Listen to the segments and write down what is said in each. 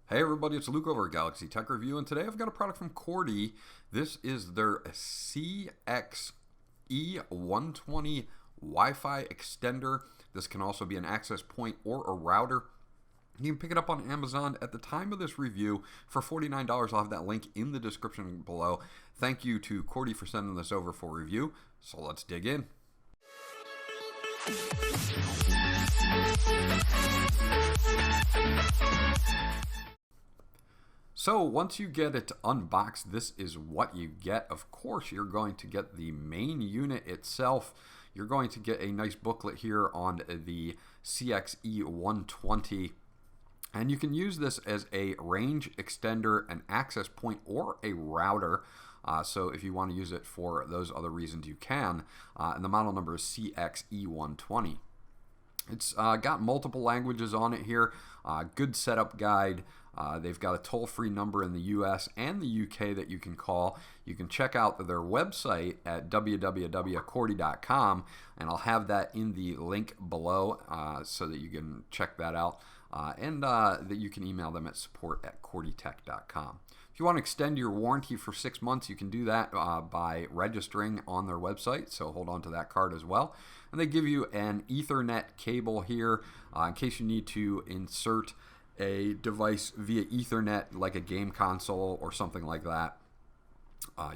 Hey everybody, it's Luke over at Galaxy Tech Review, and today I've got a product from Coredy. This is their CX-E120 Wi-Fi extender. This can also be an access point or a router. You can pick it up on Amazon at the time of this review for $49. I'll have that link in the description below. Thank you to Coredy for sending this over for review. So let's dig in. So once you get it unboxed, this is what you get. Of course, you're going to get the main unit itself. You're going to get a nice booklet here on the CX-E120. And you can use this as a range extender, an access point, or a router. So if you want to use it for those other reasons, you can. And the model number is CX-E120. It's got multiple languages on it here. Good setup guide. They've got a toll-free number in the US and the UK that you can call. You can check out their website at www.coredy.com, and I'll have that in the link below so that you can check that out, and that you can email them at support@coredytech.com. If you want to extend your warranty for 6 months, you can do that by registering on their website, so hold on to that card as well. And they give you an Ethernet cable here in case you need to insert a device via Ethernet, like a game console or something like that.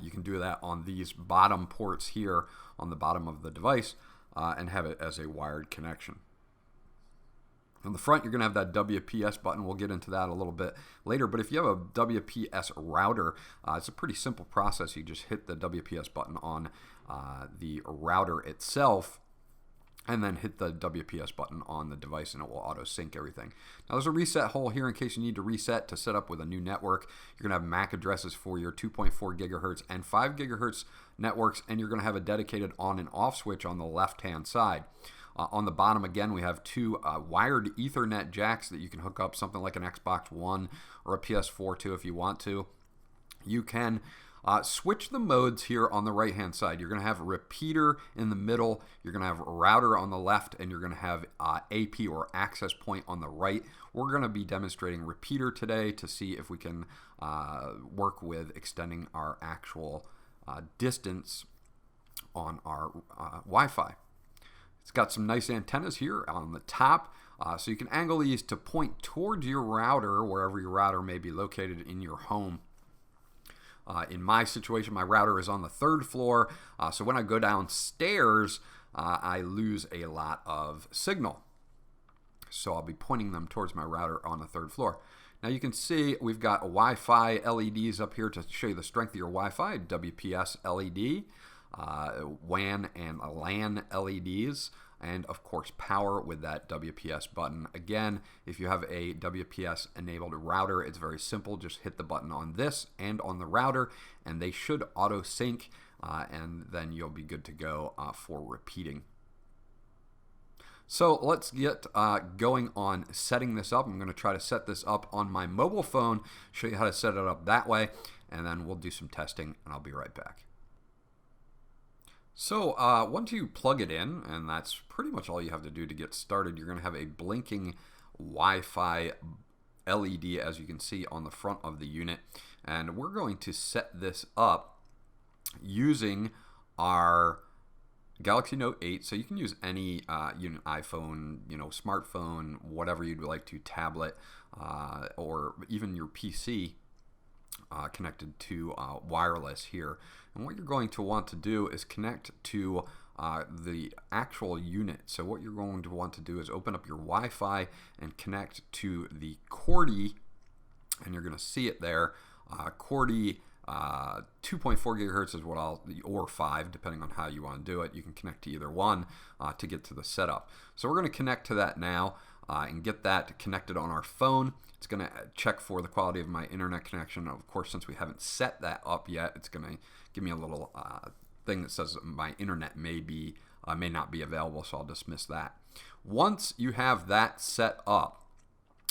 You can do that on these bottom ports here on the bottom of the device and have it as a wired connection. On the front, you're going to have that WPS button. We'll get into that a little bit later. But if you have a WPS router, it's a pretty simple process. You just hit the WPS button on the router itself, and then hit the WPS button on the device, and it will auto sync everything. Now there's a reset hole here in case you need to reset to set up with a new network. You're going to have MAC addresses for your 2.4 gigahertz and 5 gigahertz networks, and you're going to have a dedicated on and off switch on the left hand side. On the bottom, again, we have two wired Ethernet jacks that you can hook up something like an Xbox One or a PS4 to if you want to. You can switch the modes here on the right hand side. You're going to have a repeater in the middle, you're going to have a router on the left, and you're going to have AP or access point on the right. We're going to be demonstrating repeater today to see if we can work with extending our actual distance on our Wi-Fi. It's got some nice antennas here on the top, so you can angle these to point towards your router, wherever your router may be located in your home. In my situation, my router is on the 3rd floor, so when I go downstairs, I lose a lot of signal. So I'll be pointing them towards my router on the 3rd floor. Now you can see we've got Wi-Fi LEDs up here to show you the strength of your Wi-Fi, WPS LED, WAN and LAN LEDs, and of course power with that WPS button. Again, if you have a WPS enabled router, it's very simple. Just hit the button on this and on the router, and they should auto sync, and then you'll be good to go for repeating. So let's get going on setting this up. I'm going to try to set this up on my mobile phone, show you how to set it up that way, and then we'll do some testing, and I'll be right back. So once you plug it in, and that's pretty much all you have to do to get started, you're going to have a blinking Wi-Fi LED, as you can see on the front of the unit. And we're going to set this up using our Galaxy Note 8. So you can use any iPhone, smartphone, whatever you'd like to, tablet, or even your PC. Connected to wireless here. And what you're going to want to do is connect to the actual unit. So what you're going to want to do is open up your Wi-Fi and connect to the Coredy, and you're going to see it there. Coredy 2.4 gigahertz is what or 5, depending on how you want to do it. You can connect to either one to get to the setup. So we're going to connect to that now and get that connected on our phone. It's going to check for the quality of my internet connection. Of course, since we haven't set that up yet, it's going to give me a little thing that says my internet may not be available, so I'll dismiss that. Once you have that set up,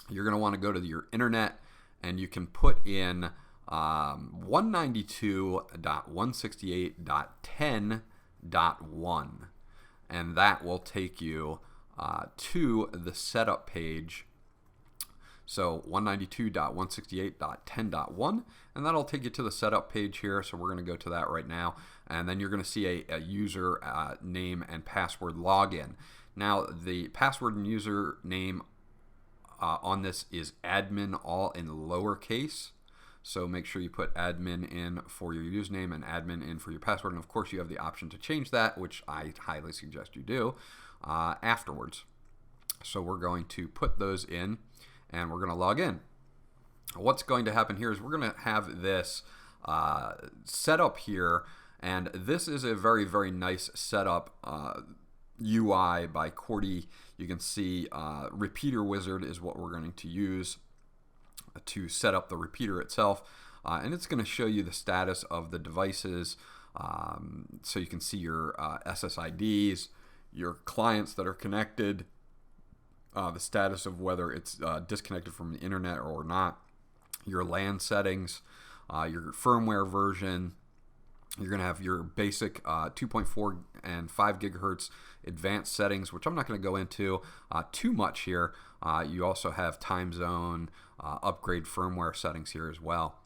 you're going to want to go to your internet, and you can put in 192.168.10.1, and that will take you to the setup page. So 192.168.10.1, and that'll take you to the setup page here. So we're going to go to that right now, and then you're going to see a user name and password login. Now the password and username on this is admin, all in lowercase. So make sure you put admin in for your username and admin in for your password. And of course you have the option to change that, which I highly suggest you do afterwards. So we're going to put those in and we're going to log in. What's going to happen here is we're going to have this setup here, and this is a very, very nice setup UI by Coredy. You can see Repeater Wizard is what we're going to use to set up the repeater itself, and it's going to show you the status of the devices, so you can see your SSIDs, your clients that are connected, the status of whether it's disconnected from the internet or not, your LAN settings, your firmware version. You're going to have your basic 2.4 and 5 gigahertz advanced settings, which I'm not going to go into too much here. You also have time zone, upgrade firmware settings here as well.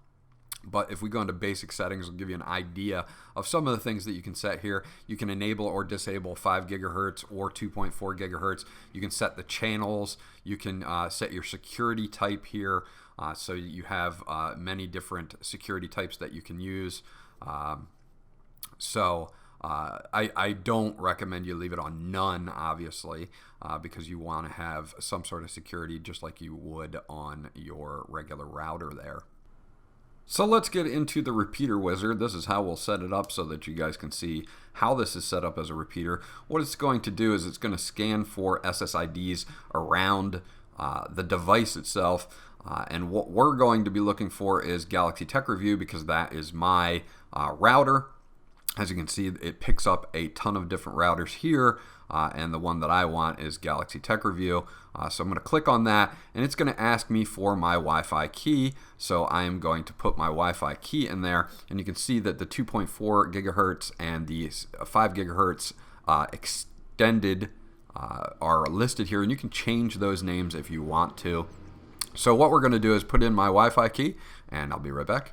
But if we go into basic settings, it'll give you an idea of some of the things that you can set here. You can enable or disable 5 gigahertz or 2.4 gigahertz. You can set the channels. You can set your security type here. So you have many different security types that you can use. I don't recommend you leave it on none, obviously, because you want to have some sort of security just like you would on your regular router there. So let's get into the repeater wizard. This is how we'll set it up so that you guys can see how this is set up as a repeater. What it's going to do is it's going to scan for SSIDs around the device itself. And what we're going to be looking for is Galaxy Tech Review, because that is my router. As you can see, it picks up a ton of different routers here, and the one that I want is Galaxy Tech Review. So I'm going to click on that, and it's going to ask me for my Wi-Fi key. So I am going to put my Wi-Fi key in there, and you can see that the 2.4 gigahertz and the 5 gigahertz extended are listed here, and you can change those names if you want to. So what we're going to do is put in my Wi-Fi key, and I'll be right back.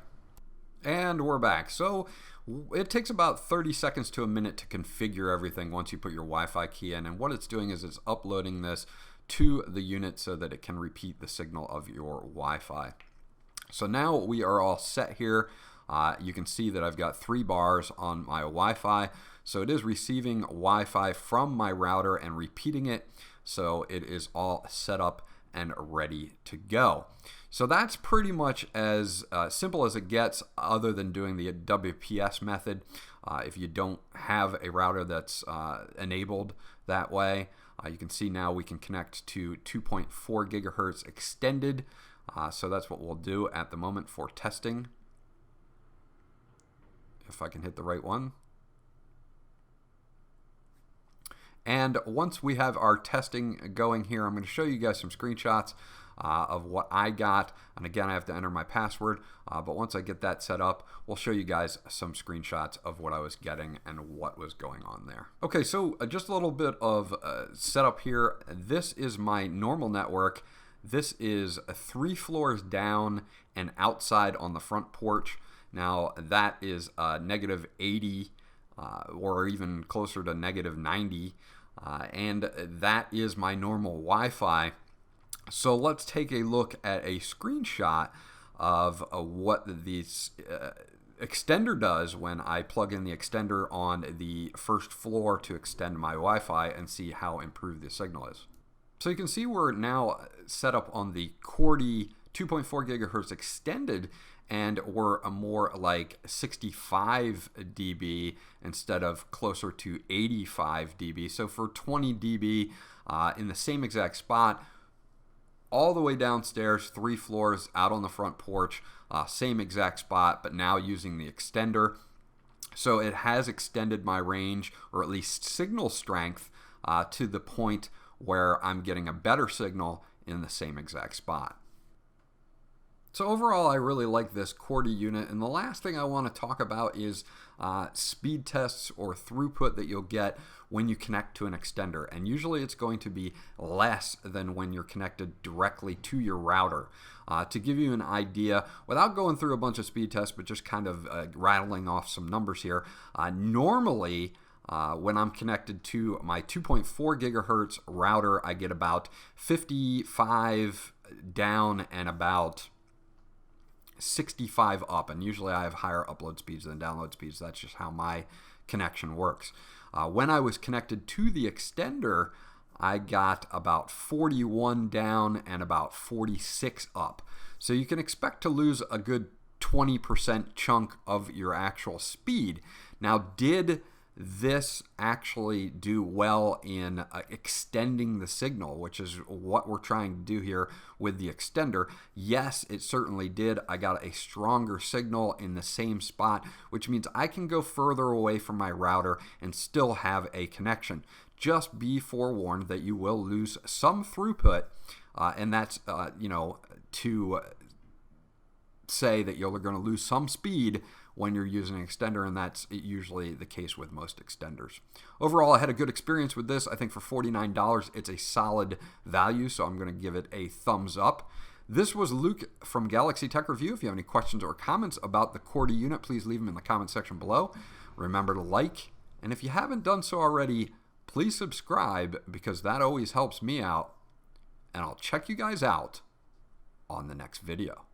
And we're back. So it takes about 30 seconds to a minute to configure everything once you put your Wi-Fi key in, and what it's doing is it's uploading this to the unit so that it can repeat the signal of your Wi-Fi. So now we are all set here. You can see that I've got 3 bars on my Wi-Fi. So it is receiving Wi-Fi from my router and repeating it. So it is all set up and ready to go. So that's pretty much as simple as it gets, other than doing the WPS method. If you don't have a router that's enabled that way, you can see now we can connect to 2.4 gigahertz extended. So that's what we'll do at the moment for testing. If I can hit the right one. And once we have our testing going here, I'm going to show you guys some screenshots of what I got. And again, I have to enter my password, but once I get that set up, we'll show you guys some screenshots of what I was getting and what was going on there. Okay, so just a little bit of setup here. This is my normal network. This is 3 floors down and outside on the front porch. Now that is negative 80 or even closer to negative 90. And that is my normal Wi-Fi. So let's take a look at a screenshot of what this extender does when I plug in the extender on the first floor to extend my Wi-Fi and see how improved the signal is. So you can see we're now set up on the Coredy 2.4 gigahertz extended, and we're a more like 65 dB instead of closer to 85 dB. So for 20 dB in the same exact spot, all the way downstairs, 3 floors out on the front porch, same exact spot, but now using the extender. So it has extended my range, or at least signal strength, to the point where I'm getting a better signal in the same exact spot. So overall, I really like this Coredy unit, and the last thing I want to talk about is speed tests or throughput that you'll get when you connect to an extender. And usually it's going to be less than when you're connected directly to your router. To give you an idea, without going through a bunch of speed tests, but just kind of rattling off some numbers here, normally when I'm connected to my 2.4 gigahertz router, I get about 55 down and about 65 up, and usually I have higher upload speeds than download speeds. That's just how my connection works. When I was connected to the extender, I got about 41 down and about 46 up. So you can expect to lose a good 20% chunk of your actual speed. Now, did this actually do well in extending the signal, which is what we're trying to do here with the extender? Yes, it certainly did. I got a stronger signal in the same spot, which means I can go further away from my router and still have a connection. Just be forewarned that you will lose some throughput, and that's to say that you're going to lose some speed when you're using an extender, and that's usually the case with most extenders. Overall, I had a good experience with this. I think for $49, it's a solid value, so I'm going to give it a thumbs up. This was Luke from Galaxy Tech Review. If you have any questions or comments about the Coredy unit, please leave them in the comment section below. Remember to like, and if you haven't done so already, please subscribe, because that always helps me out, and I'll check you guys out on the next video.